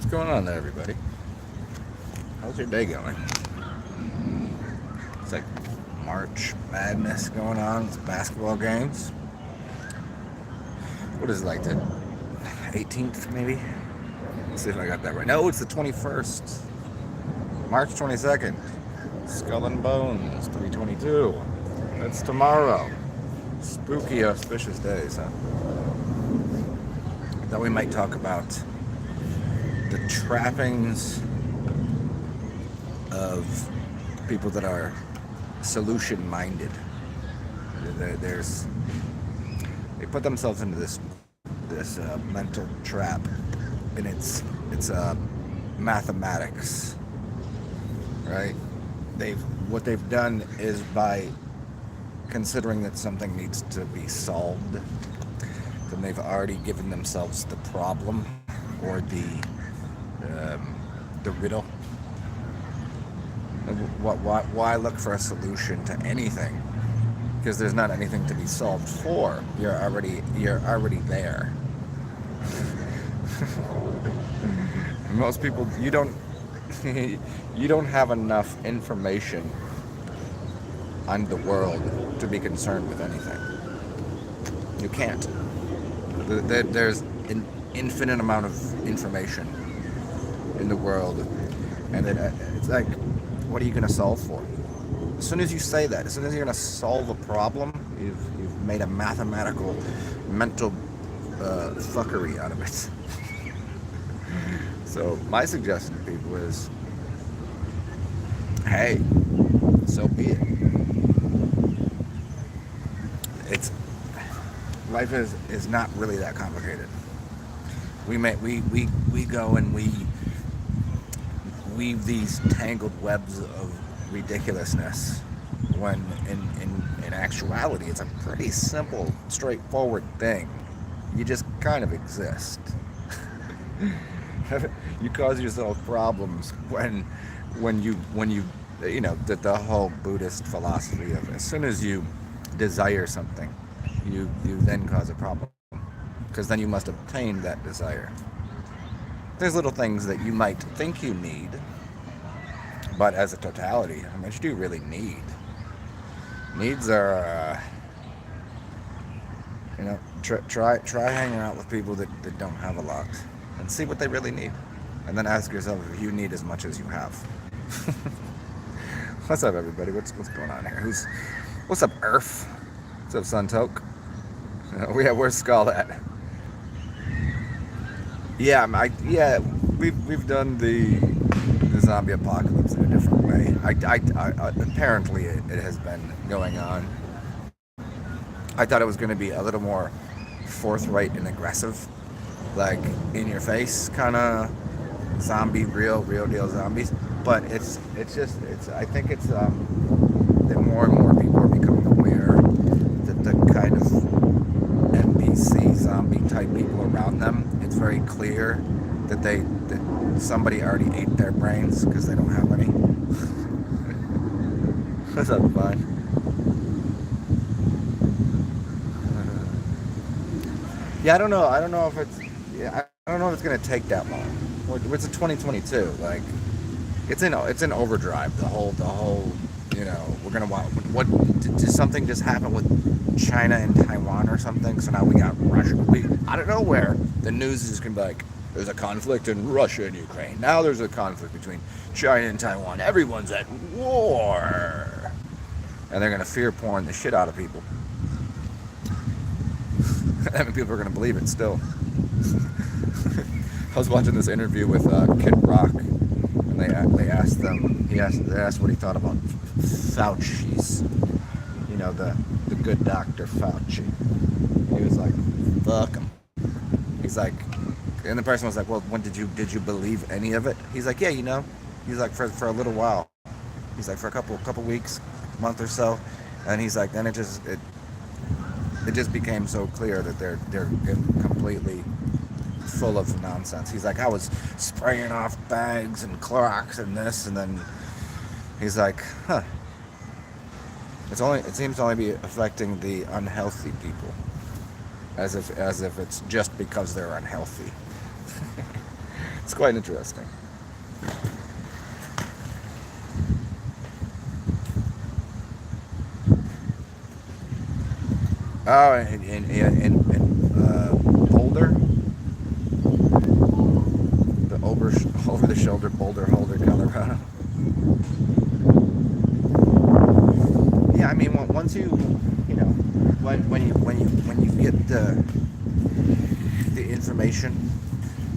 What's going on there, everybody? How's your day going? It's like March Madness going on. It's basketball games. What is it, like the 18th, maybe? Let's see if I got that right. No, it's the 21st. March 22nd. Skull and Bones, 322. That's tomorrow. Spooky, auspicious days, huh? Thought we might talk about the trappings of people that are solution-minded. They put themselves into this mental trap, and it's mathematics, right? What they've done is, by considering that something needs to be solved, then they've already given themselves the problem or the riddle. Why look for a solution to anything? Because there's not anything to be solved for. You're already there. Most people, you don't have enough information on the world to be concerned with anything. You can't. There's an infinite amount of information in the world, and then it's like, what are you going to solve for? As soon as you say that, as soon as you're going to solve a problem, you've made a mathematical, mental fuckery out of it. So my suggestion to people is, hey, so be it. Life is not really that complicated. We go and we weave these tangled webs of ridiculousness, when in actuality it's a pretty simple, straightforward thing. You just kind of exist. You cause yourself problems when you the whole Buddhist philosophy of, as soon as you desire something, you then cause a problem, because then you must obtain that desire. There's little things that you might think you need, but as a totality, how much do you really need? Needs are, try hanging out with people that don't have a lot, and see what they really need, and then ask yourself if you need as much as you have. What's up, everybody? What's going on here? What's up, Earth? What's up, Suntoke? Where's Skull at? Yeah, we've done the zombie apocalypse in a different way. Apparently it has been going on. I thought it was going to be a little more forthright and aggressive, like in your face kind of zombie, real deal zombies. But it's I think it's that more and more people are becoming aware that the kind of NPC zombie type people around them, it's very clear that somebody already ate their brains because they don't have any. What's up, bud? Yeah, I don't know if it's gonna take that long. It's a 2022. Like, it's in overdrive. The whole we're gonna want, what did something just happen with China and Taiwan or something? So now we got Russia. Out of nowhere, the news is gonna be like, there's a conflict in Russia and Ukraine. Now there's a conflict between China and Taiwan. Everyone's at war, and they're gonna fear porn the shit out of people. I mean, people are gonna believe it still. I was watching this interview with Kid Rock, and they asked what he thought about Fauci's, the good Dr. Fauci. He was like, fuck him. He's like, and the person was like, well, when did you believe any of it? He's like, yeah, he's like, for a little while. He's like, for a couple weeks, month or so, and he's like, then it just became so clear that they're completely full of nonsense. He's like, I was spraying off bags and Clorox and this, and then he's like, it seems to only be affecting the unhealthy people, as if it's just because they're unhealthy. It's quite interesting. Oh, Boulder, the over the shoulder Boulder Holder, Colorado. Yeah, I mean, once you know, when you get the information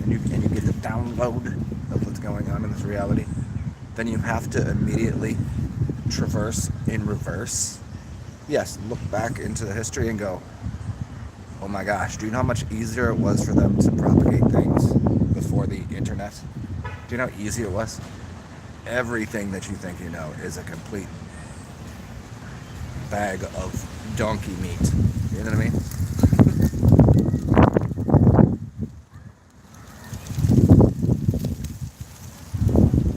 and you get the download of what's going on in this reality, then you have to immediately traverse in reverse. Yes, look back into the history and go, oh my gosh, do you know how much easier it was for them to propagate things before the internet? Do you know how easy it was? Everything that you think you know is a complete bag of donkey meat. You know what I mean?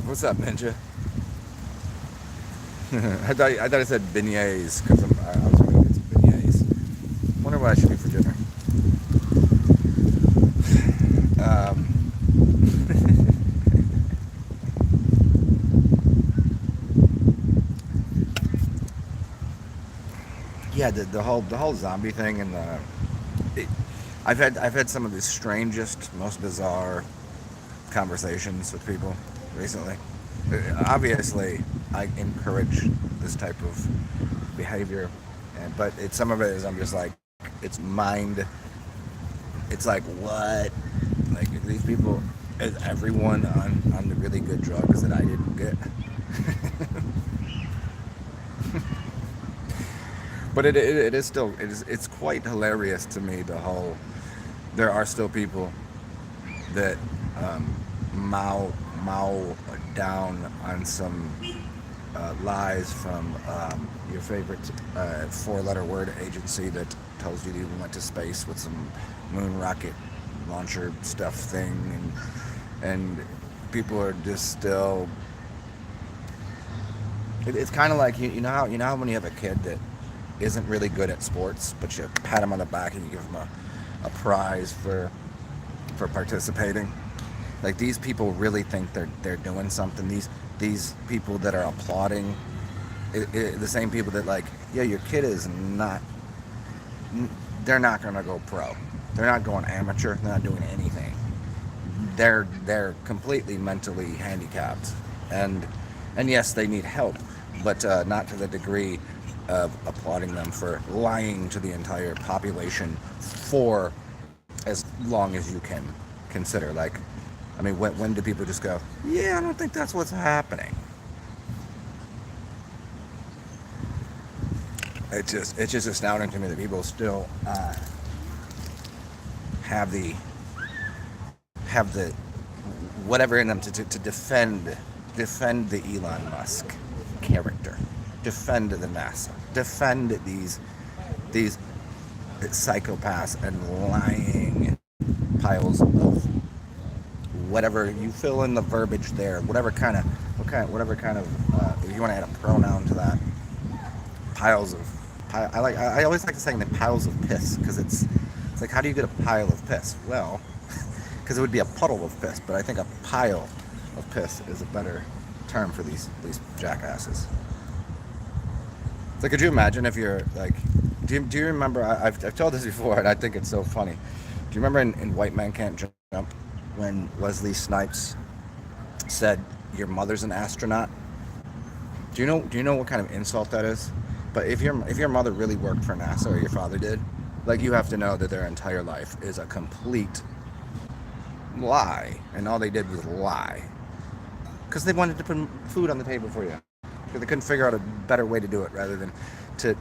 What's up, Ninja? I thought I said beignets because I was going to get some beignets. Wonder what I should eat for dinner. Um, yeah, the whole zombie thing and it, I've had some of the strangest, most bizarre conversations with people recently. Obviously, I encourage this type of behavior, but some of it is I'm just like, it's mind. It's like, what? Like, these people, is everyone on the really good drugs that I didn't get? But it is still, it's quite hilarious to me, the whole, there are still people that mow down on some lies from your favorite four-letter word agency that tells you went to space with some moon rocket launcher stuff thing, and people are just still. It's kind of like you know how when you have a kid that isn't really good at sports, but you pat him on the back and you give him a prize for participating. Like, these people really think they're doing something. These people that are applauding, the same people that, like, yeah, your kid is not. They're not gonna go pro. They're not going amateur. They're not doing anything. They're completely mentally handicapped, and yes, they need help, but not to the degree of applauding them for lying to the entire population for as long as you can consider. Like, I mean, when do people just go, yeah, I don't think that's what's happening? It's just astounding to me that people still have the whatever in them to defend the Elon Musk character, defend the NASA, defend these psychopaths and lying piles of whatever you fill in the verbiage there, whatever kind of if you want to add a pronoun to that, piles of I always like to say the piles of piss, because it's like, how do you get a pile of piss? Well, because it would be a puddle of piss, but I think a pile of piss is a better term for these jackasses. So could you imagine if you're like, do you remember, I've told this before and I think it's so funny. Do you remember in White Man Can't Jump when Wesley Snipes said, your mother's an astronaut? Do you know what kind of insult that is? But if your mother really worked for NASA, or your father did, like, you have to know that their entire life is a complete lie, and all they did was lie because they wanted to put food on the table for you. Because they couldn't figure out a better way to do it rather than to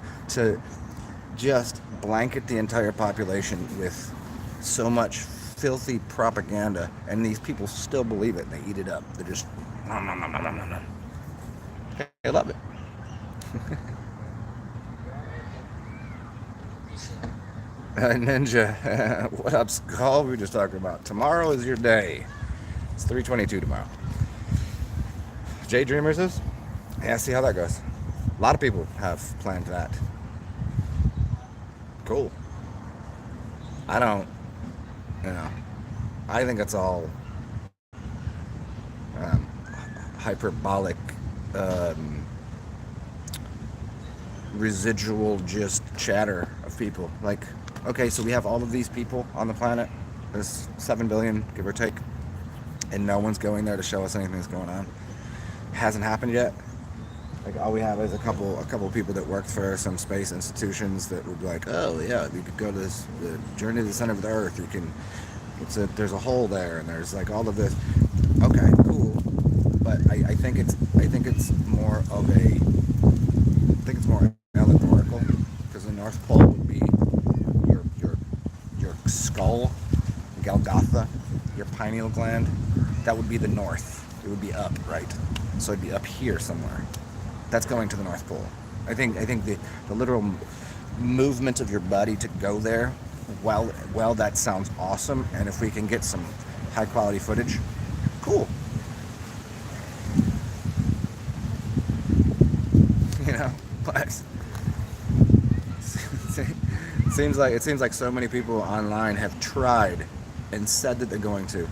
just blanket the entire population with so much filthy propaganda, and these people still believe it and they eat it up. They're just nom, nom, nom, nom, nom, nom. I love it. Ninja, what up, Skull? We were just talking about tomorrow is your day. It's 3:22 tomorrow. Jay Dreamers is? Yeah, see how that goes. A lot of people have planned that. Cool. I don't, I think it's all hyperbolic residual just chatter of people. Like, okay, so we have all of these people on the planet. There's 7 billion, give or take, and no one's going there to show us anything that's going on. Hasn't happened yet. Like, all we have is a couple of people that work for some space institutions that would be like, oh yeah, you could go to this the journey to the center of the Earth. You can, there's a hole there, and there's like all of this. Okay, cool, but I think it's more of a, I think it's more allegorical, because the North Pole would be your skull, Golgotha, your pineal gland. That would be the north. It would be up, right? So it'd be up here somewhere. That's going to the North Pole. I think the literal movement of your body to go there, well, that sounds awesome. And if we can get some high quality footage, cool. You know, but it seems like so many people online have tried and said that they're going to,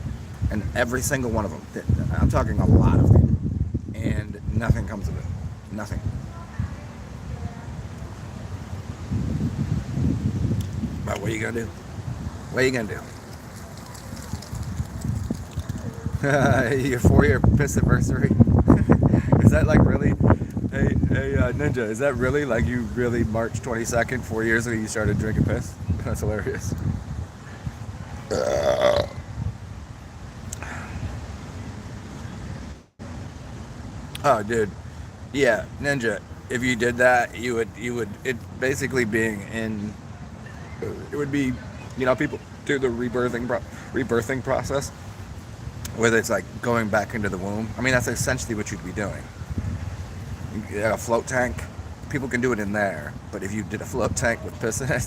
and every single one of them, I'm talking a lot of people, and nothing comes of it. Nothing. But what are you gonna do? What are you gonna do? Your 4-year piss anniversary? Is that like really? Hey, Ninja, is that really like you really March 22nd, 4 years ago you started drinking piss? That's hilarious. Oh, dude. Yeah, Ninja. If you did that, you would it basically being in. It would be, people do the rebirthing process, whether it's like going back into the womb. I mean, that's essentially what you'd be doing. You have a float tank. People can do it in there, but if you did a float tank with piss in it,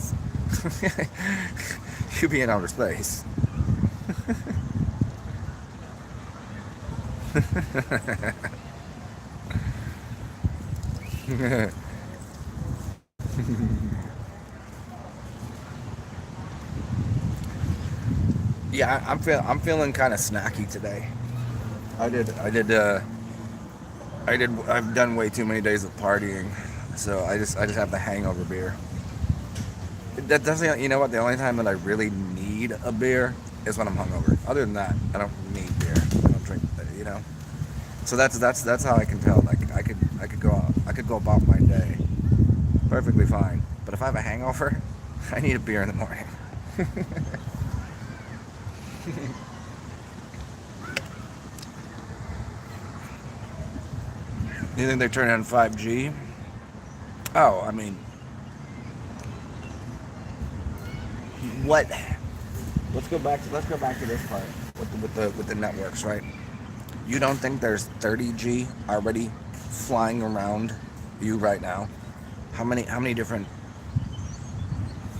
you'd be in outer space. Yeah, I'm feeling kind of snacky today. I've done way too many days of partying, so I just have the hangover beer. That doesn't, you know what? The only time that I really need a beer is when I'm hungover. Other than that, I don't need beer. I don't drink, you know. So that's how I can tell. Like I could go about my day perfectly fine. But if I have a hangover, I need a beer in the morning. You think they're turning on 5G? Oh, I mean, what? Let's go back to this part with the networks, right? You don't think there's 30G already flying around you right now? How many different,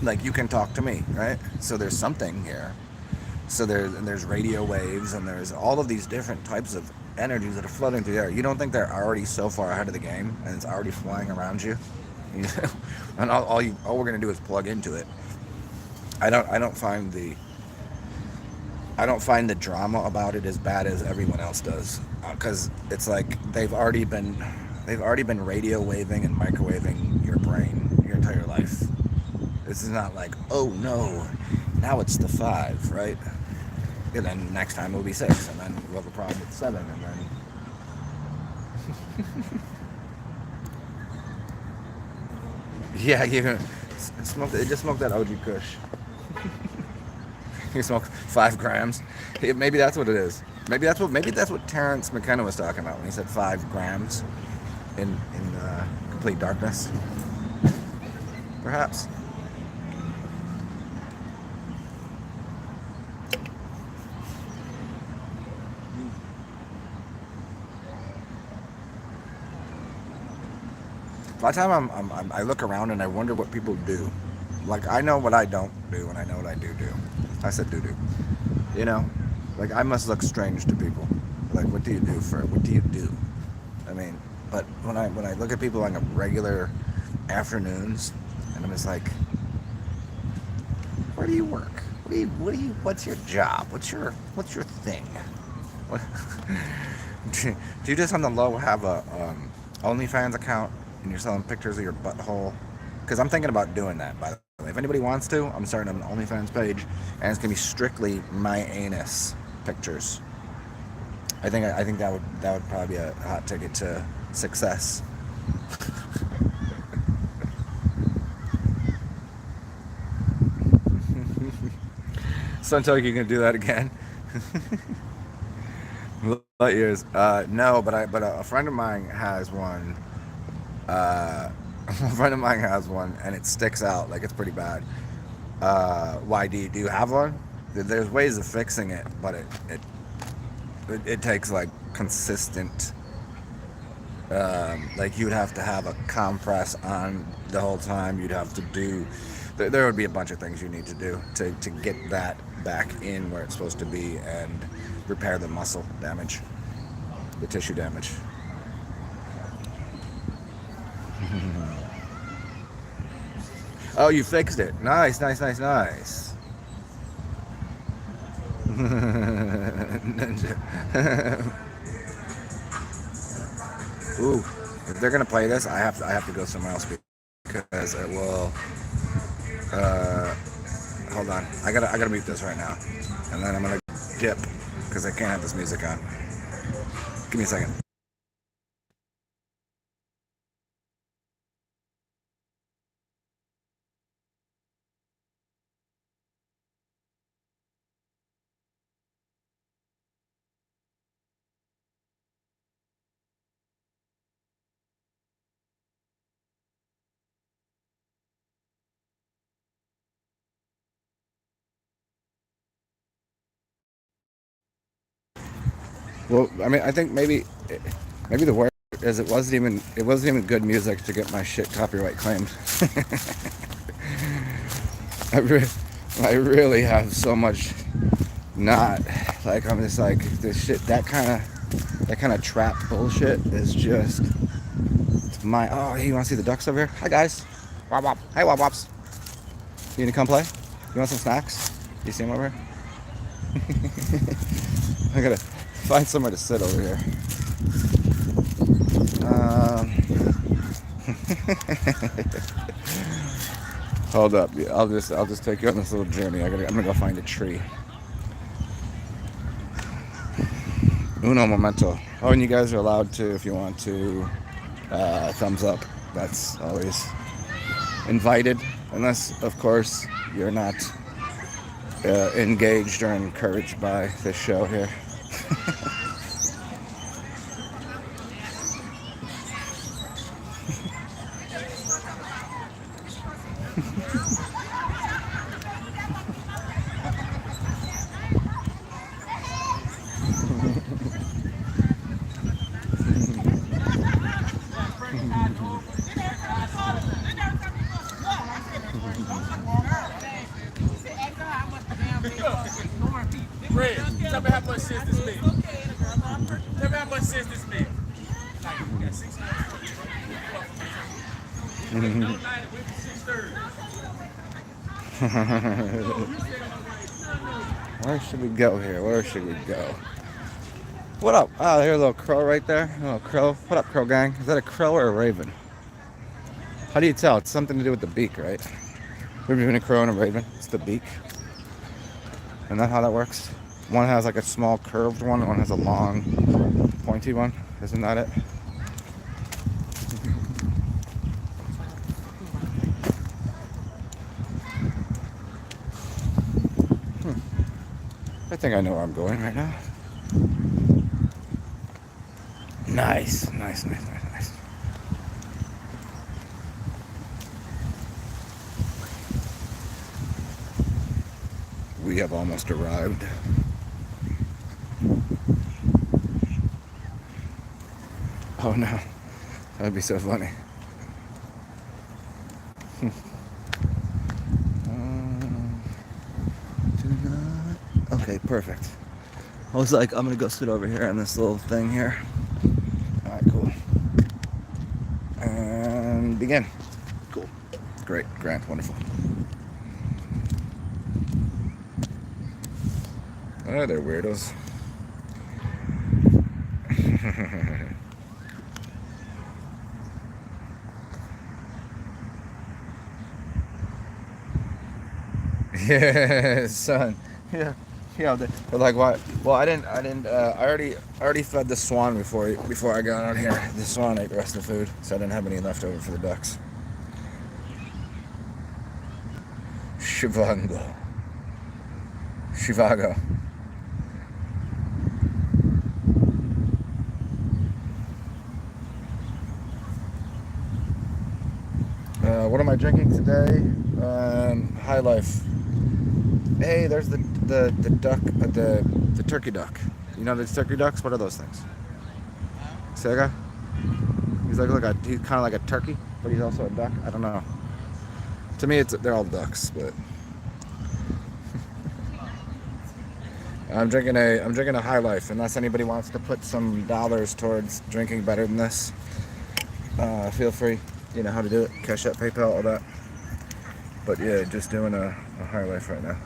like, you can talk to me, right? So there's something here. So there's radio waves, and there's all of these different types of energies that are floating through the air. You don't think they're already so far ahead of the game, and it's already flying around you? You know? And all we're gonna do is plug into it. I don't find the drama about it as bad as everyone else does, because it's like they've already been radio waving and microwaving your brain your entire life. This is not like, oh no, now it's the 5, right? And then next time it'll be 6, and then we'll have a problem with 7, and then yeah, you just smoke that OG Kush. You smoke 5 grams. Maybe that's what it is. Maybe that's what Terrence McKenna was talking about when he said 5 grams in complete darkness. Perhaps. A lot of time I look around and I wonder what people do. Like, I know what I don't do, and I know what I do. I said do. You know? Like, I must look strange to people. Like, what do you do? I mean, but when I look at people on regular afternoons, and I'm just like, where do you work? What's your job? What's your thing? Do you just on the low have a OnlyFans account and you're selling pictures of your butthole? Because I'm thinking about doing that, by the way. If anybody wants to, I'm starting an OnlyFans page, and it's gonna be strictly my anus pictures. I think that would probably be a hot ticket to success. So until you can do that again. Light years. No, but a friend of mine has one. A friend of mine has one, and it sticks out like it's pretty bad. Why do you have one? There's ways of fixing it, but it takes like consistent. Like you'd have to have a compress on the whole time. You'd have to do. There would be a bunch of things you need to do to get that back in where it's supposed to be and repair the muscle damage, the tissue damage. Oh, you fixed it. Nice. Ooh, if they're gonna play this, I have to go somewhere else because it will. Hold on, I gotta mute this right now, and then I'm gonna dip because I can't have this music on. Give me a second. Well, I mean, I think maybe the word is it wasn't even good music to get my shit copyright claimed. I, re- I really have so much not like I'm just like this shit that kind of trap bullshit is just my. Oh, hey, you want to see the ducks over here? Hi guys. Wop wop. Hey wop wops. You gonna come play? You want some snacks? You see them over here? I gotta find somewhere to sit over here. Hold up. Yeah, I'll just take you on this little journey. I'm gonna go find a tree. Uno momento. Oh, and you guys are allowed to, if you want to, thumbs up. That's always invited, unless, of course, you're not engaged or encouraged by this show here. Red, tell me how much sense this makes. Tell me how much sense this makes. Where should we go here? Where should we go? What up? Oh, there's a little crow right there. A little crow. What up, crow gang? Is that a crow or a raven? How do you tell? It's something to do with the beak, right? We're between a crow and a raven. It's the beak. Isn't that how that works? One has like a small curved one, one has a long pointy one. Isn't that it? I think I know where I'm going right now. Nice. We have almost arrived. Oh no, that would be so funny. Okay, perfect. I was like, I'm gonna go sit over here on this little thing here. Alright, cool. And begin. Cool. Great, grand, wonderful. Oh, they're weirdos. Yeah, son. Yeah, they're like, what? Well, I didn't. I already fed the swan before I got out here. The swan ate the rest of the food, so I didn't have any left over for the ducks. Shivango. Shivago. What am I drinking today? High Life. Hey, there's the duck, the turkey duck. You know these turkey ducks? What are those things? Sega? He's kind of like a turkey, but he's also a duck. I don't know. To me, they're all ducks, but I'm drinking a High Life. Unless anybody wants to put some dollars towards drinking better than this, feel free. You know how to do it. Cash App, PayPal, all that. But yeah, just doing a High Life right now.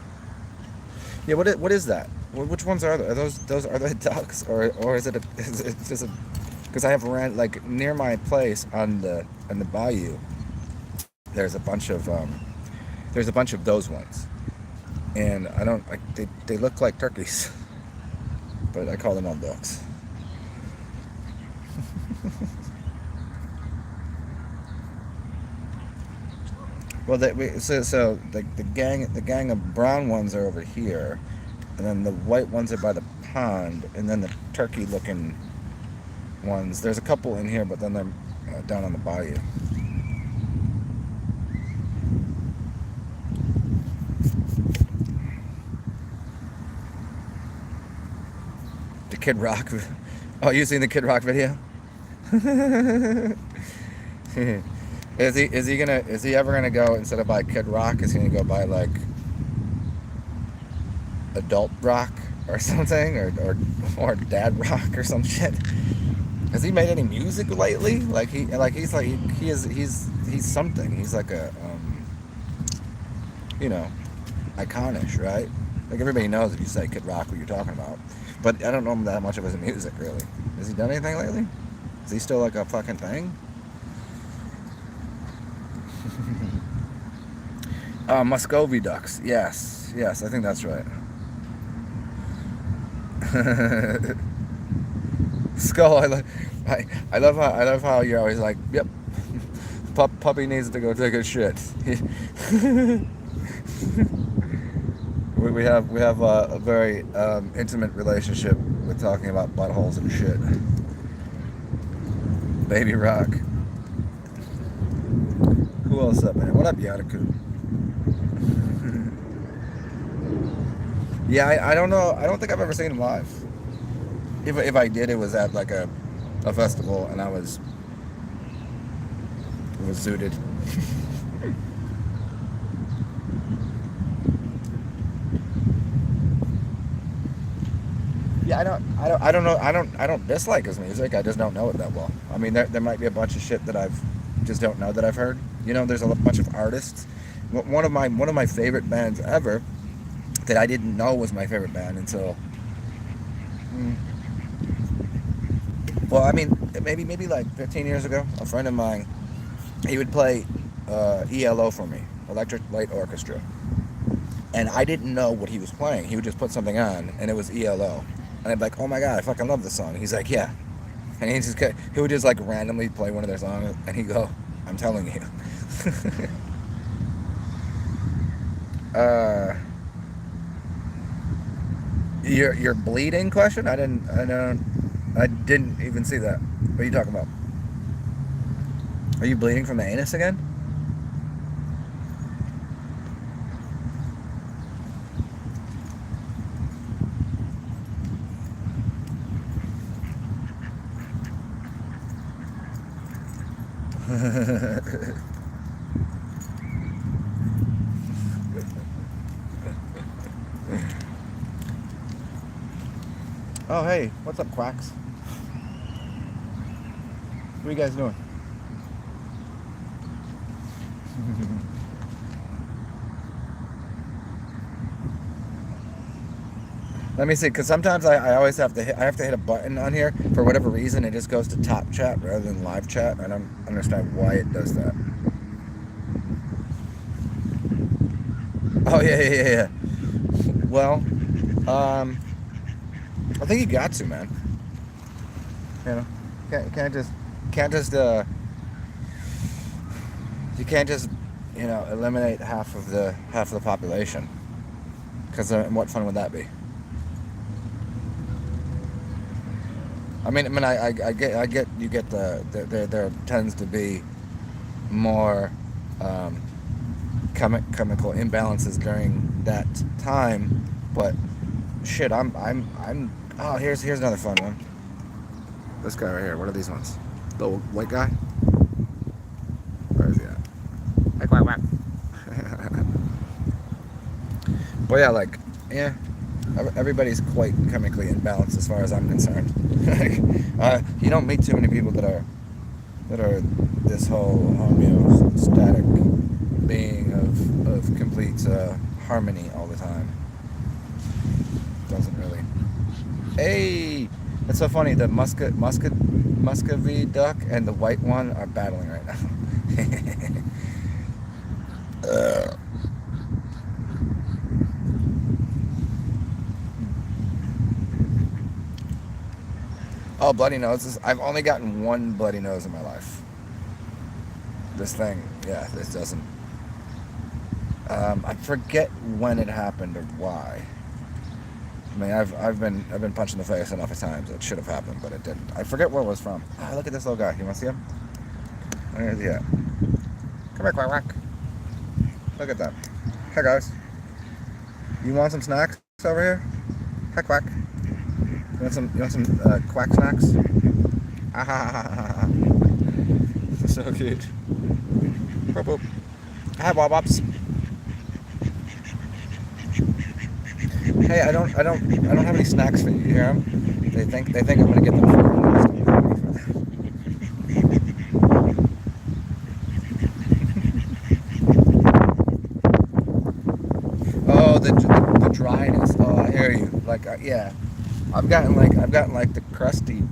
Yeah, what is that? Which ones are they? Are those are they ducks or is it just a? Because I have like near my place on the bayou. There's a bunch of those ones, and I don't like they look like turkeys, but I call them all ducks. Well, so the gang of brown ones are over here, and then the white ones are by the pond, and then the turkey-looking ones. There's a couple in here, but then they're down on the bayou. The Kid Rock. Oh, you seen the Kid Rock video? Is he ever gonna go, instead of buy Kid Rock, is he gonna go buy like Adult Rock or something, or Dad Rock or some shit? Has he made any music lately? He's something. He's like a iconish, right? Like everybody knows if you say Kid Rock what you're talking about. But I don't know that much of his music really. Has he done anything lately? Is he still like a fucking thing? Muscovy ducks. Yes, I think that's right. Skull. I love how you're always like, yep. Puppy needs to go take a shit. we have a very intimate relationship with talking about buttholes and shit. Baby Rock. Who else up, man? What up, Yataku? Yeah, I don't know. I don't think I've ever seen him live. If I did, it was at like a festival, and it was zooted. Yeah, I don't know. I don't dislike his music. I just don't know it that well. I mean, there might be a bunch of shit that I've just don't know that I've heard. You know, there's a bunch of artists. One of my favorite bands ever that I didn't know was my favorite band until. Well, I mean, maybe like 15 years ago, a friend of mine, he would play ELO for me, Electric Light Orchestra, and I didn't know what he was playing. He would just put something on, and it was ELO, and I'd be like, oh my god, I fucking love this song. He's like, yeah, and he would just like randomly play one of their songs, and he'd go, I'm telling you. Your bleeding question? I didn't even see that. What are you talking about? Are you bleeding from the anus again? Oh, hey, what's up, quacks? What are you guys doing? Let me see, because sometimes I always have to hit a button on here for whatever reason. It just goes to top chat rather than live chat. I don't understand why it does that. Oh yeah. Well, I think you got to, man. You know, can't just you can't just eliminate half of the population. Because what fun would that be? I mean, I get you get there tends to be more chemical imbalances during that time, but shit, I'm oh, here's another fun one. This guy right here. What are these ones? The white guy? Where is he at? Quack. But yeah, everybody's quite chemically imbalanced as far as I'm concerned. You don't meet too many people that are this whole homeostatic being of complete harmony all the time. Doesn't really. Hey, it's so funny. The Muscovy duck and the white one are battling right now. Oh, bloody noses. I've only gotten one bloody nose in my life. This thing, yeah, this doesn't. I forget when it happened or why. I mean, I've been punched in the face enough of times. It should have happened, but it didn't. I forget where it was from. Oh, look at this little guy. You want to see him? Where is he at? Come here, quack. Look at that. Hey guys, you want some snacks over here? Hi, quack. You want some quack snacks? Ah, so cute. Boop boop. Hi, Bob-Bops. Hey, I don't have any snacks for you. You hear them? They think I'm gonna get them for them. Oh, the dryness. Oh, I hear you. Yeah, I've gotten the crusty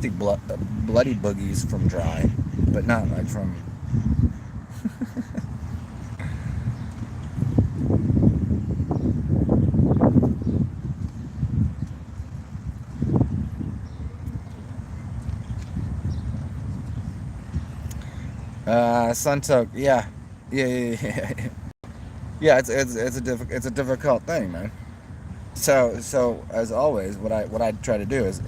bloody boogies from dry, but not like from. Sun-soaked, yeah. Yeah, it's a difficult thing, man. So as always, what I try to do is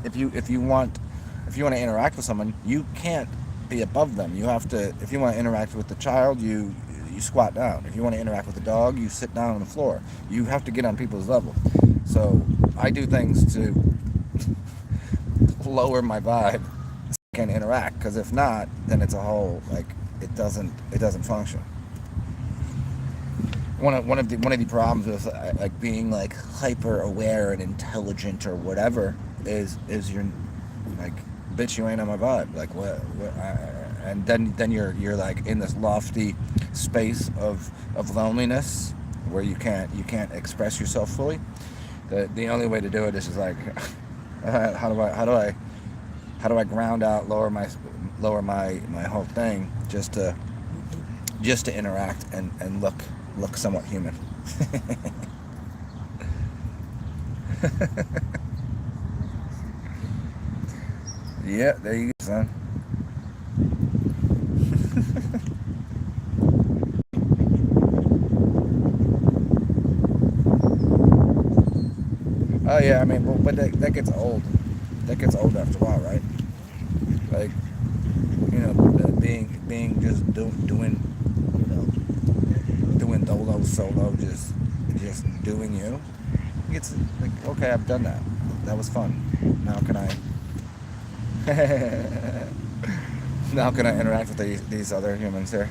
if you want to interact with someone, you can't be above them. You have to. If you want to interact with the child, you squat down. If you want to interact with the dog, you sit down on the floor. You have to get on people's level. So I do things to lower my vibe so I can interact. Because if not, then it's a whole it doesn't function. One of the problems with being hyper aware and intelligent or whatever is you're bitch, you ain't on my vibe, and then you're in this lofty space of loneliness where you can't express yourself fully. The only way to do it is just how do I ground out, lower my whole thing just to interact and look somewhat human. Yeah, there you go, son. Oh yeah, I mean, but that gets old. That gets old after a while, right? Being just doing dolo solo, just doing you. It's okay, I've done that. That was fun. Now can I interact with these other humans here?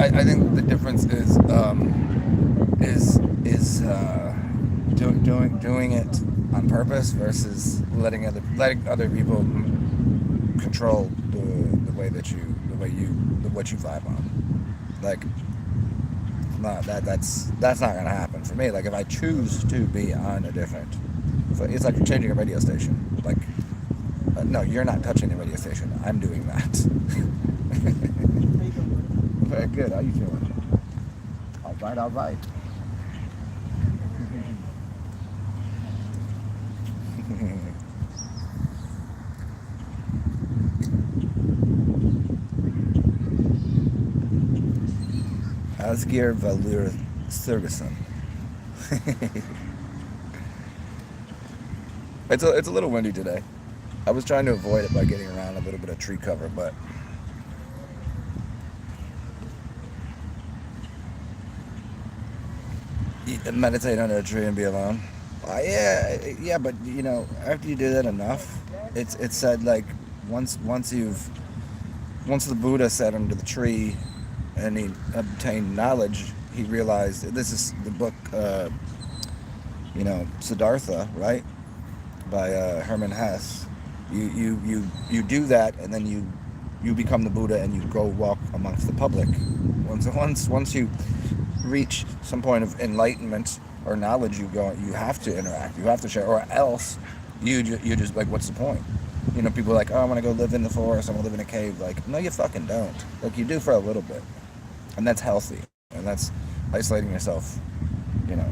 I think the difference is doing it on purpose versus letting other people control what you vibe on. Like, no, that's not gonna happen for me. Like, if I choose to be on a different, it's like changing a radio station. Like, no, you're not touching the radio station. I'm doing that. Very good. How you feeling? All right, all right. Asgeir Valur Thurgeson. It's a little windy today. I was trying to avoid it by getting around a little bit of tree cover, but meditate under a tree and be alone. Yeah, but you know, after you do that enough, it's said like once the Buddha sat under the tree and he obtained knowledge, he realized this is the book, Siddhartha, right, by Hermann Hesse. You do that, and then you become the Buddha, and you go walk amongst the public. Once you reach some point of enlightenment or knowledge, you have to interact, you have to share, or else you just like, what's the point? You know, people are like, oh, I want to go live in the forest, I want to live in a cave. Like, no, you fucking don't. Like, you do for a little bit, and that's healthy, and that's isolating yourself, you know,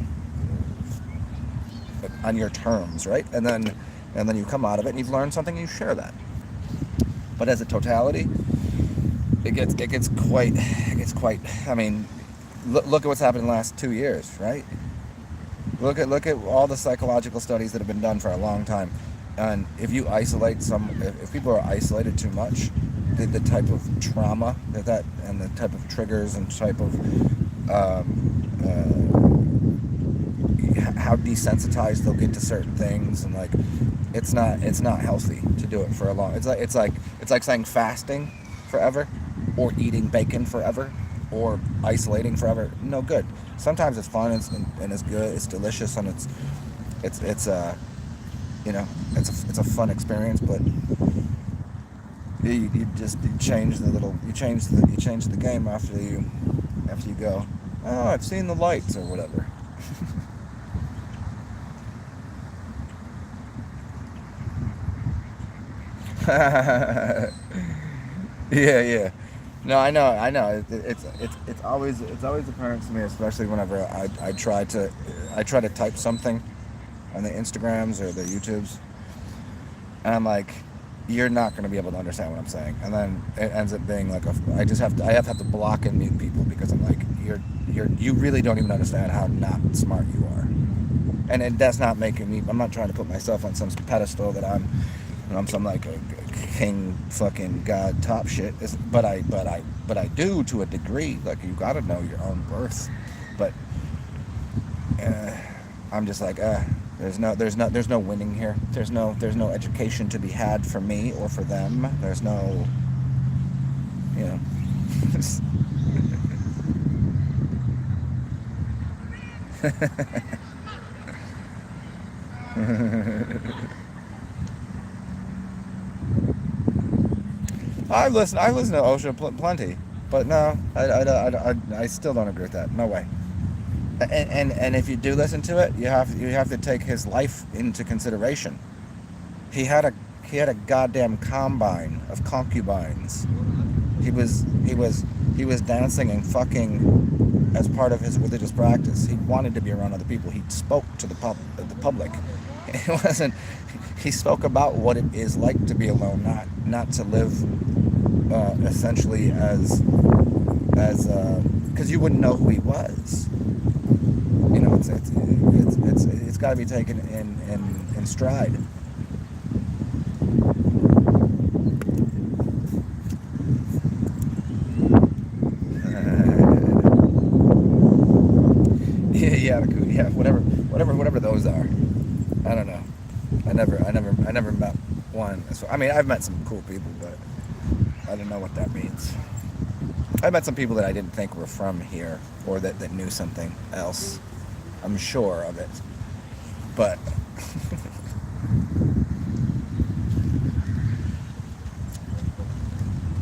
on your terms, right? And then you come out of it and you've learned something, and you share that. But as a totality, it gets quite. I mean, look at what's happened in the last 2 years, right? Look at all the psychological studies that have been done for a long time, and if you isolate if people are isolated too much, the type of trauma that and the type of triggers and type of how desensitized they'll get to certain things, and like it's not healthy to do it for a long. It's like saying fasting forever, or eating bacon forever, or isolating forever. No good. Sometimes it's fun and it's good. It's delicious, and it's a fun experience. But you change the game after you go, oh, I've seen the lights or whatever. Yeah. No, I know. It's always apparent to me, especially whenever I try to type something on the Instagrams or the YouTubes, and I'm like, you're not going to be able to understand what I'm saying, and then it ends up being like I have to block and mute people because I'm like, you really don't even understand how not smart you are, and that's not making me. I'm not trying to put myself on some pedestal that I'm some like a king fucking god top shit, but I do to a degree. Like, you gotta know your own worth, but I'm just like, there's no winning here. There's no education to be had for me or for them. There's no, you know. I listen to OSHA plenty, but no, I still don't agree with that. No way. And if you do listen to it, you have to take his life into consideration. He had a goddamn combine of concubines. He was dancing and fucking as part of his religious practice. He wanted to be around other people. He spoke to the public. It wasn't. He spoke about what it is like to be alone, not to live essentially as because you wouldn't know who he was. You know, it's got to be taken in stride. Yeah, whatever those are. I don't know. I never met one. I mean, I've met some cool people, but I don't know what that means. I met some people that I didn't think were from here, or that knew something else. I'm sure of it, but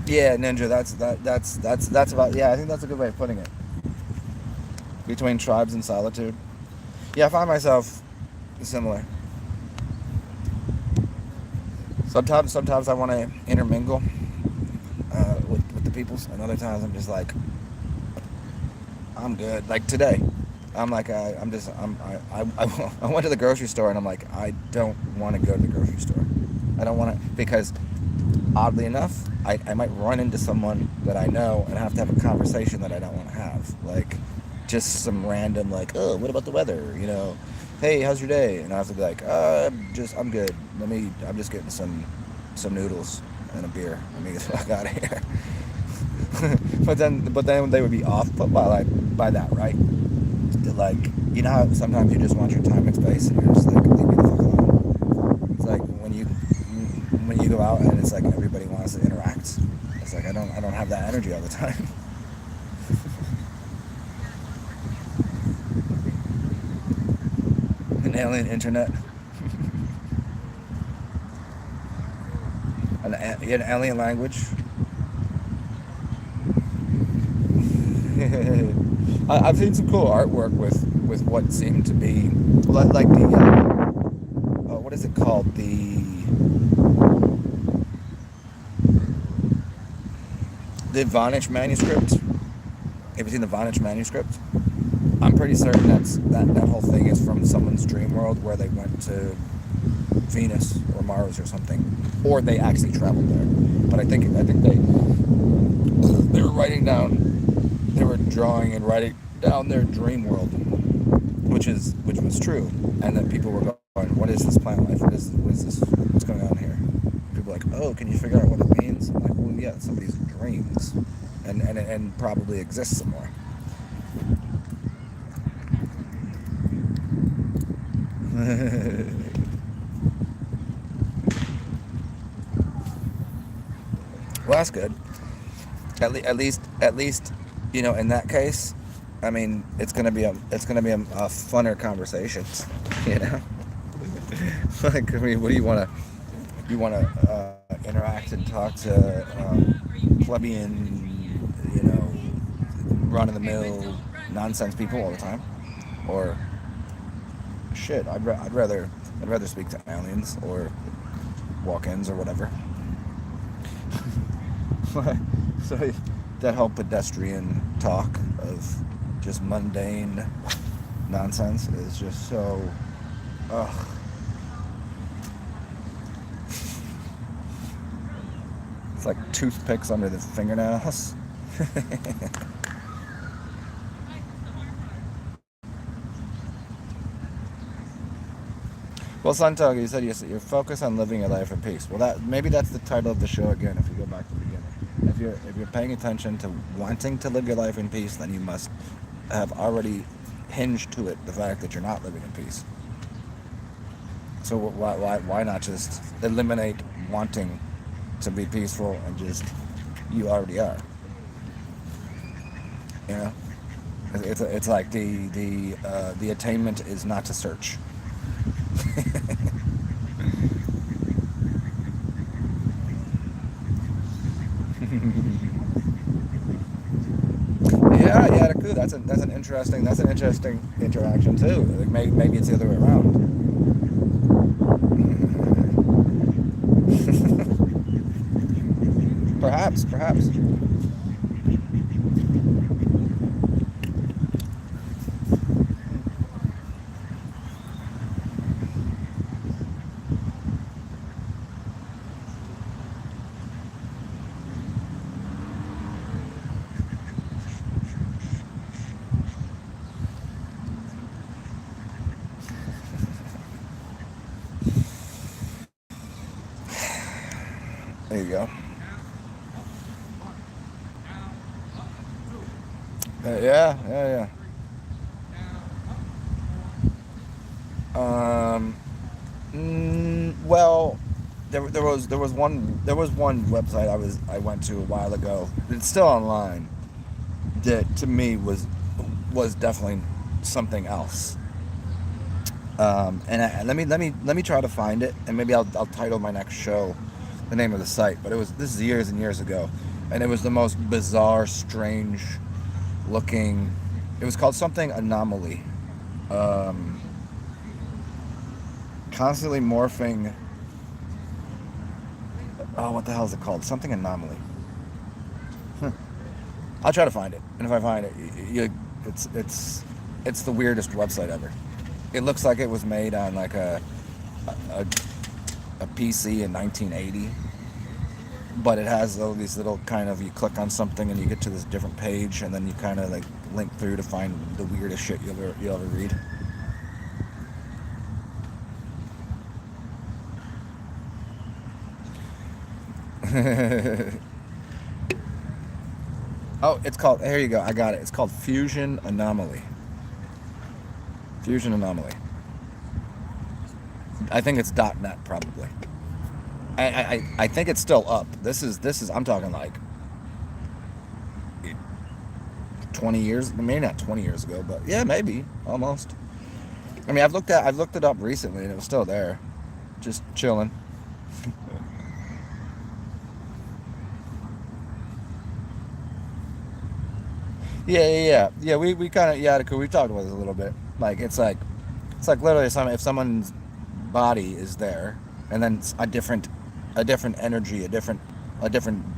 Yeah, ninja. That's about. Yeah, I think that's a good way of putting it. Between tribes and solitude. Yeah, I find myself similar. Sometimes I want to intermingle with the peoples, and other times I'm just like, I'm good. Like today, I'm like, I'm just, I went to the grocery store, and I'm like, I don't want to go to the grocery store. I don't want to, because oddly enough, I might run into someone that I know and have to have a conversation that I don't want to have. Like, just some random, like, oh, what about the weather? Hey, how's your day? And I have to be like, I'm good. I'm just getting some noodles and a beer. Let me get the fuck out of here. but then they would be off put by that, right? Like, how sometimes you just want your time and space, and you're just like, leave me the fuck alone. It's like when you go out and it's like everybody wants to interact. It's like I don't have that energy all the time. An alien internet, an alien language. I've seen some cool artwork with what seemed to be like the what is it called, the Vonage manuscript. Have you seen the Vonage manuscript? I'm pretty certain that whole thing is from someone's dream world where they went to Venus or Mars or something, or they actually traveled there. But I think they were writing down, they were drawing and writing down their dream world, which was true, and that people were going, "What is this plant life? What is this? What's going on here?" People were like, "Oh, can you figure out what it means?" I'm like, "Well, yeah, it's somebody's dreams, and probably exists somewhere." Well, that's good. At least, in that case, I mean, it's gonna be a funner conversation, you know. Like, I mean, what do you want to? You want to interact and talk to plebeian, run of the mill nonsense people all the time, or shit? I'd rather speak to aliens or walk-ins or whatever. So that whole pedestrian talk of just mundane nonsense is just so, ugh. It's like toothpicks under the fingernails. Well, Santoga, you said you're focused on living your life in peace. Well, maybe that's the title of the show again. If you go back to the beginning, if you're paying attention to wanting to live your life in peace, then you must have already hinged to it the fact that you're not living in peace. So why not just eliminate wanting to be peaceful and just, you already are. You know, it's like the attainment is not to search. Yeah, cool. That's an interesting interaction too. Like, maybe it's the other way around. Perhaps. There you go. Yeah. Um, well, there was one website I went to a while ago. It's still online. That to me was definitely something else. Let me try to find it, and maybe I'll title my next show the name of the site. But this is years and years ago, and it was the most bizarre, strange looking. It was called something anomaly. Um, Constantly morphing. Oh, what the hell is it called? Something anomaly. I'll try to find it, and if I find it, it's the weirdest website ever. It looks like it was made on like a, a PC in 1980, but it has all these little kind of, you click on something and you get to this different page, and then you kind of like link through to find the weirdest shit you'll ever read. Oh, it's called, here you go, I got it. It's called Fusion Anomaly. Fusion Anomaly. I think it's .net probably. I think it's still up. This is I'm talking like 20 years, maybe not 20 years ago, but yeah, maybe almost. I mean, I've looked it up recently, and it was still there, just chilling. Yeah. We kind of, yeah, we talked about this a little bit. Like it's like literally if someone's body is there, and then a different energy, a different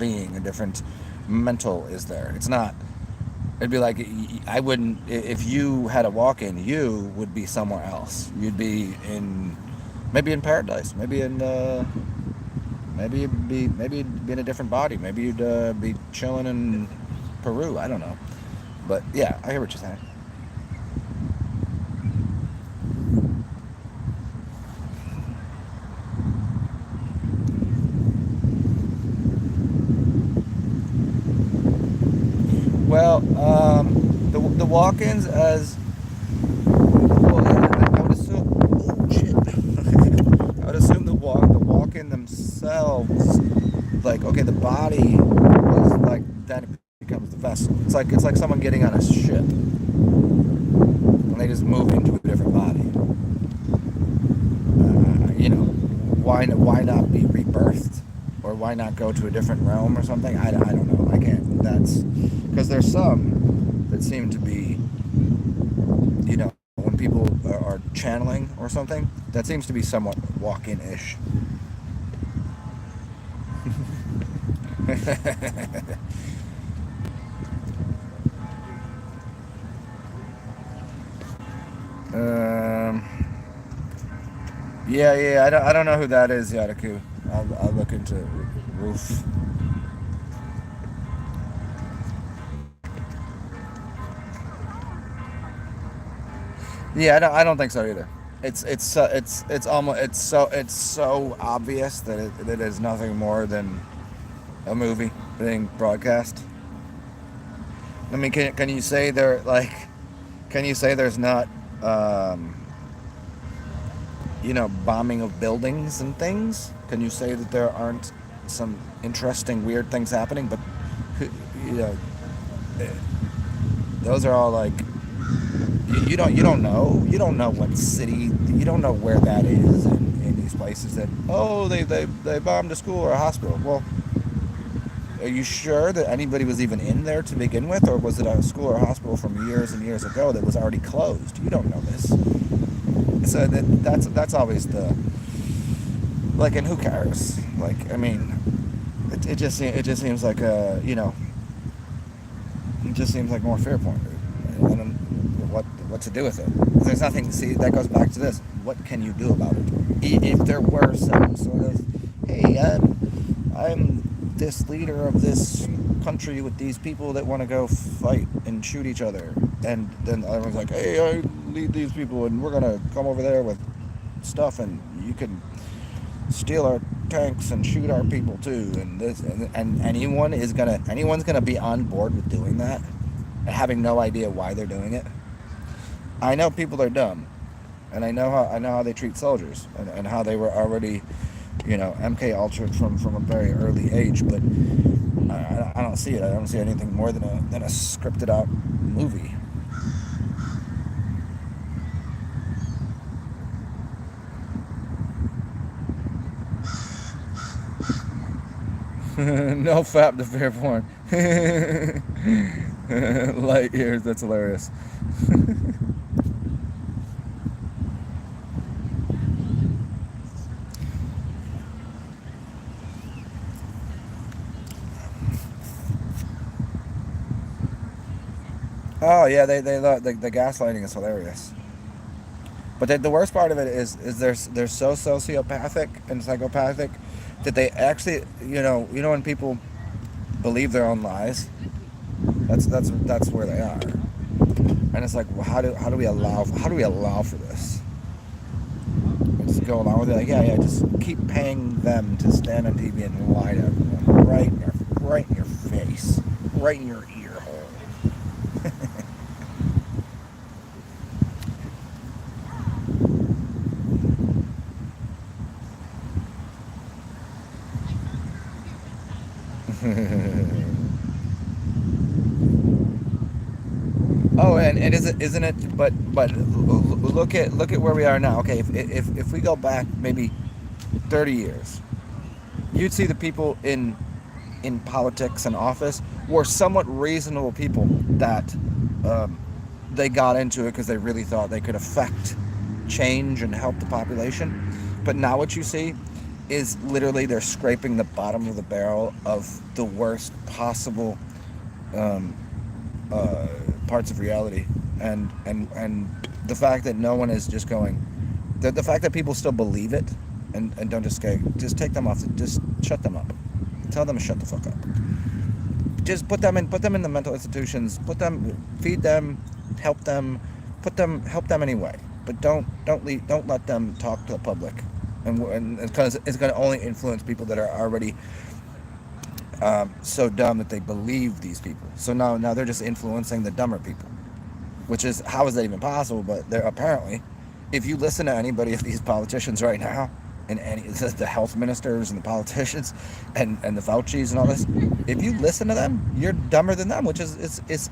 being, a different mental is there. It's not. It'd be like, I wouldn't, if you had a walk-in, you would be somewhere else. You'd be in, maybe in paradise, maybe you'd be in a different body. Maybe you'd be chilling in Peru. I don't know. But yeah, I hear what you're saying. Well, the walk-ins as well, I would assume. Oh shit! I would assume the walk-in themselves, like, okay, the body was like, then it becomes the vessel. It's like someone getting on a ship and they just move into a different body. Why not be rebirthed, or why not go to a different realm or something? I don't know. I can't. That's because there's some that seem to be, when people are channeling or something, that seems to be somewhat walk-in-ish. um, yeah. I don't know who that is, Yadaku. I'll look into Roof. Yeah, I don't think so either. It's almost, it's so obvious that it is nothing more than a movie being broadcast. I mean, can you say can you say there's not um, bombing of buildings and things? Can you say that there aren't some interesting weird things happening? But you know, eh, those are all like, you don't know what city, you don't know where that is in these places that, oh, they bombed a school or a hospital. Well, are you sure that anybody was even in there to begin with, or was it a school or a hospital from years and years ago that was already closed? You don't know this. So that's always the, like, and who cares? Like, I mean, it just seems like it just seems like more fair point. And then what to do with it? There's nothing. See, that goes back to this. What can you do about it? If there were some sort of, hey, I'm this leader of this country with these people that want to go fight and shoot each other, and then everyone's like, hey, I lead these people, and we're gonna come over there with stuff, and you can steal our tanks and shoot our people too, and this, and anyone's gonna be on board with doing that, and having no idea why they're doing it. I know people are dumb, and I know how they treat soldiers, and how they were already, MK Ultra from a very early age. But I don't see it. I don't see anything more than a scripted out movie. No fap to fair porn. Light years, that's hilarious. Oh yeah, they love the gaslighting is hilarious. But the worst part of it is they're so sociopathic and psychopathic that they actually you know when people believe their own lies, that's where they are. And it's like, well, how do we allow for this? We just go along with it, like, yeah, just keep paying them to stand on TV and lie to everyone right in your face, right in your ear hole. Oh, and isn't it? But look at where we are now. Okay, if we go back maybe 30 years, you'd see the people in politics and office were somewhat reasonable people that they got into it because they really thought they could affect change and help the population. But now what you see is literally they're scraping the bottom of the barrel of the worst possible um, parts of reality, and the fact that no one is just going, the fact that people still believe it and don't just take them off, just shut them up, tell them to shut the fuck up, just put them in the mental institutions, feed them, help them, help them anyway, but don't let them talk to the public, and because it's going to only influence people that are already so dumb that they believe these people. So now they're just influencing the dumber people, which is, how is that even possible? But they're apparently, if you listen to anybody of these politicians right now, and the health ministers and the politicians and the Faucis and all this, if you listen to them, you're dumber than them, which is it's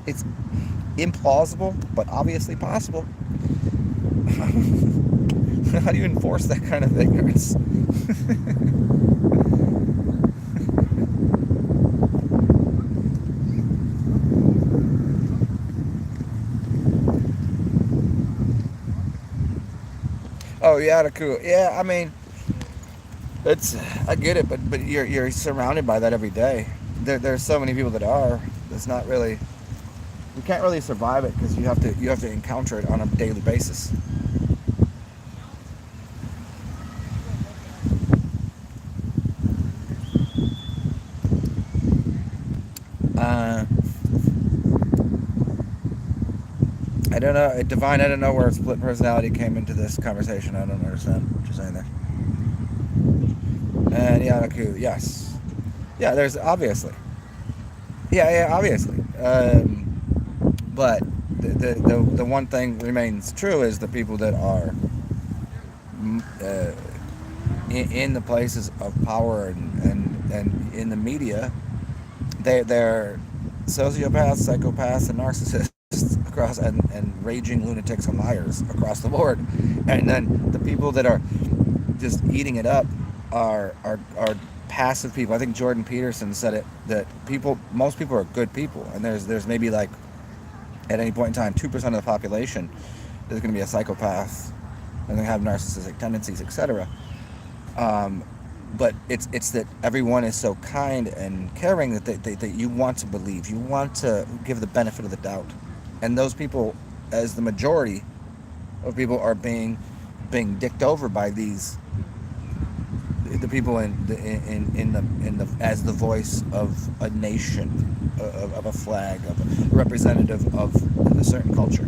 implausible, but obviously possible. How do you enforce that kind of ignorance? Oh yeah, the cool. Yeah, I mean, I get it, but you're surrounded by that every day. There's so many people that are. It's not really. You can't really survive it because you have to encounter it on a daily basis. Uh, I don't know, Divine. I don't know where split personality came into this conversation. I don't understand what you're saying there. And Yanaku, yes, yeah. There's obviously, yeah, obviously. But the one thing remains true is the people that are in the places of power and in the media, they're sociopaths, psychopaths, and narcissists across, and raging lunatics and liars across the board. And then the people that are just eating it up are passive people. I think Jordan Peterson said it, that most people are good people, and there's maybe like at any point in time 2% of the population is going to be a psychopath and they have narcissistic tendencies, etc. But it's that everyone is so kind and caring that you want to believe, you want to give the benefit of the doubt, and those people, as the majority of people, are being dicked over by the people in the as the voice of a nation, of a flag, of a representative of a certain culture.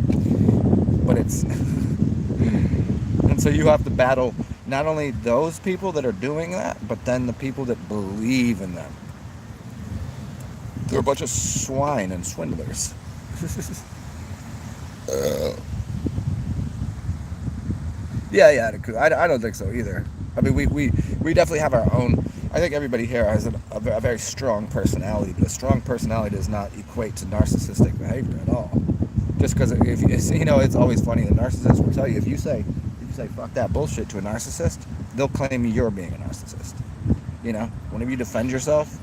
But it's and so you have to battle not only those people that are doing that, but then the people that believe in them. They're a bunch of swine and swindlers. Yeah, I don't think so either. I mean, we definitely have our own. I think everybody here has a very strong personality, but a strong personality does not equate to narcissistic behavior at all. Just because if it's always funny. The narcissist will tell you, if you say fuck that bullshit to a narcissist, they'll claim you're being a narcissist. Whenever you defend yourself,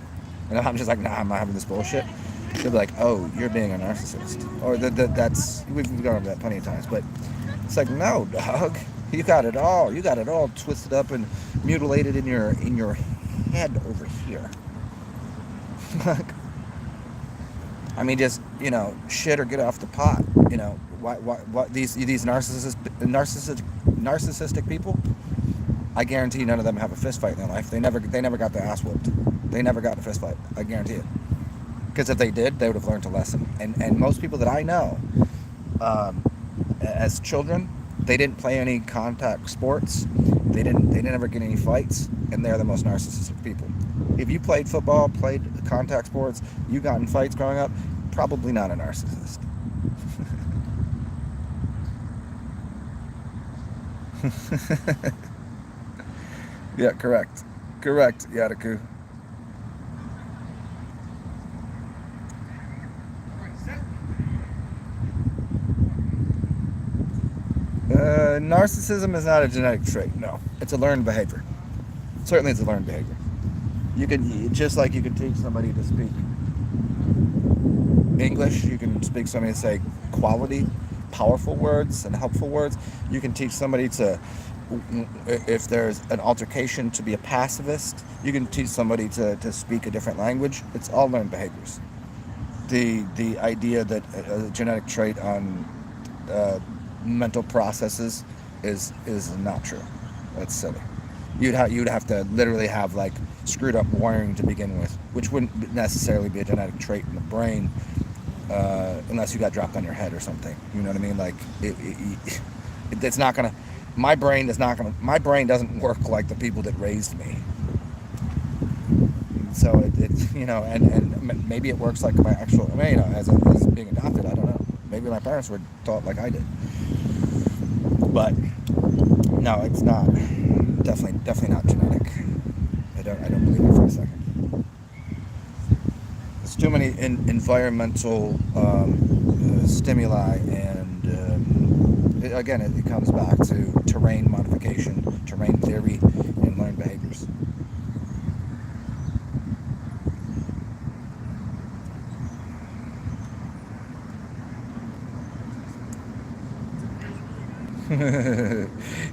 And I'm just like, nah, I'm not having this bullshit. They'll be like, oh, you're being a narcissist, or that's we've gone over that plenty of times. But it's like, no, dog, you got it all. You got it all twisted up and mutilated in your head over here. Like, I mean, just shit or get off the pot. What these narcissistic people? I guarantee none of them have a fist fight in their life. They never got their ass whooped. They never got in a fist fight. I guarantee it. Because if they did, they would have learned a lesson. And most people that I know, as children, they didn't play any contact sports. They didn't ever get any fights, and they're the most narcissistic people. If you played football, played contact sports, you got in fights growing up, probably not a narcissist. Yeah, correct, Yadaku. Narcissism is not a genetic trait. No, it's a learned behavior. Certainly, it's a learned behavior. You can just like you can teach somebody to speak English. You can speak somebody to say quality, powerful words and helpful words. You can teach somebody to, if there's an altercation, to be a pacifist. You can teach somebody to speak a different language. It's all learned behaviors. The idea that a genetic trait on mental processes is not true. That's silly. You'd have to literally have like screwed up wiring to begin with, which wouldn't necessarily be a genetic trait in the brain, unless you got dropped on your head or something. You know what I mean? Like it's not gonna. My brain My brain doesn't work like the people that raised me. So and maybe it works like my actual. I mean, as being adopted, I don't know. Maybe my parents were taught like I did, but no, it's not. Definitely not genetic. I don't believe it for a second. There's too many environmental stimuli, and again, it comes back to terrain modification, terrain theory, and learned behaviors.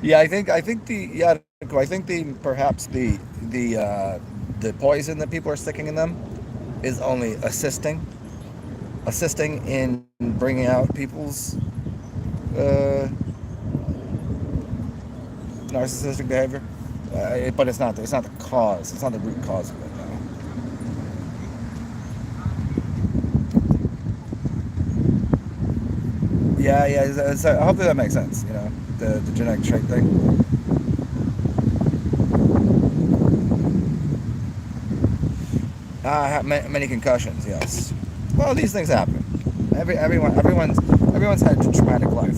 Yeah, I think perhaps the poison that people are sticking in them is only assisting in bringing out people's narcissistic behavior, but it's not the cause. It's not the root cause of it. No. Yeah. So hopefully that makes sense. The genetic trait thing. Many concussions. Yes. Well, these things happen. Everyone's had a traumatic life.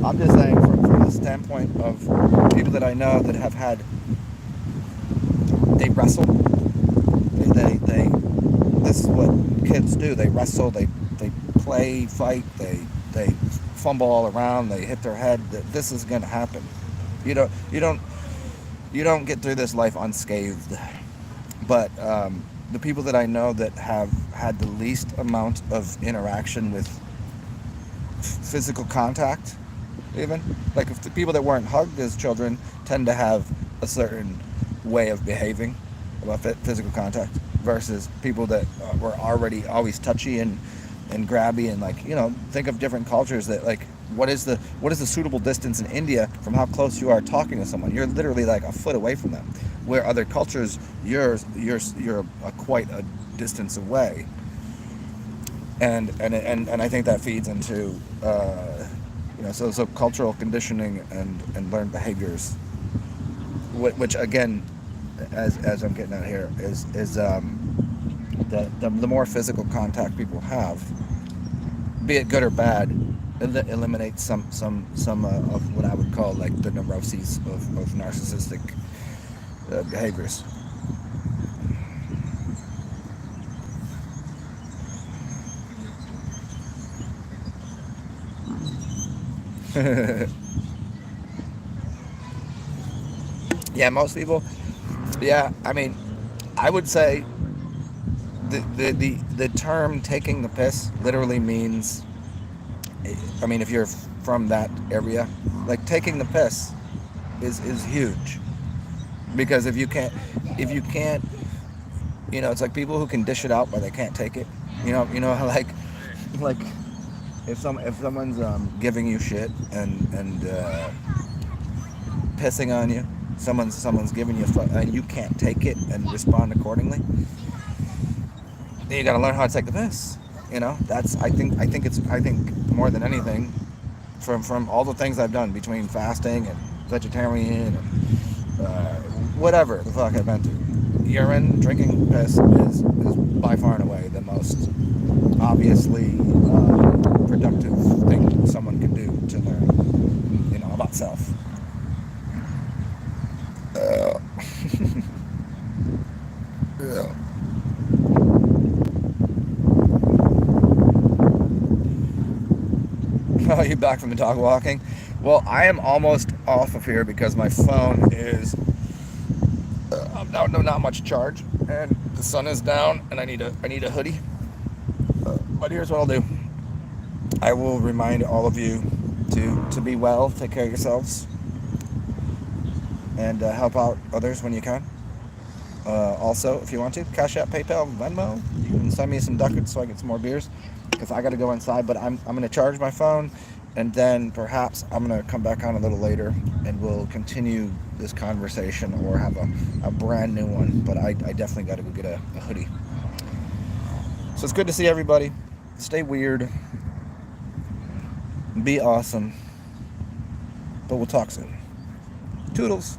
I'm just saying from the standpoint of people that I know that have had. They wrestle. They this is what kids do. They wrestle. They play, fight. They fumble all around. They hit their head. This is going to happen. You don't get through this life unscathed. But the people that I know that have had the least amount of interaction with physical contact, even like if the people that weren't hugged as children tend to have a certain way of behaving about physical contact versus people that were already always touchy and grabby and think of different cultures that what is the suitable distance in India from how close you are talking to someone. You're literally like a foot away from them, where other cultures you're quite a distance away, and I think that feeds into so cultural conditioning and learned behaviors, which again, as I'm getting at here, is the more physical contact people have, be it good or bad, eliminates some of what I would call like the neuroses of narcissistic behaviors. Yeah, most people. Yeah, I mean, I would say the term taking the piss literally means, I mean, if you're from that area, like taking the piss is huge. Because if you can't, it's like people who can dish it out but they can't take it. How like if someone's giving you shit and pissing on you, someone's giving you and you can't take it and respond accordingly. You got to learn how to take the piss. That's I think more than anything, from all the things I've done between fasting and vegetarian and whatever the fuck I've been to, urine, drinking piss is by far and away the most obviously productive thing someone can do to learn, about self. Yeah. Oh, you back from the dog walking? Well, I am almost off of here because my phone is not much charge, and the sun is down, and I need a hoodie. But here's what I'll do. I will remind all of you to be well, take care of yourselves, and help out others when you can. Also, if you want to, Cash App, PayPal, Venmo, you can send me some ducats so I get some more beers, because I got to go inside. But I'm going to charge my phone, and then perhaps I'm going to come back on a little later, and we'll continue this conversation or have a brand new one. But I definitely got to go get a hoodie. So it's good to see everybody. Stay weird. Be awesome. But we'll talk soon. Toodles.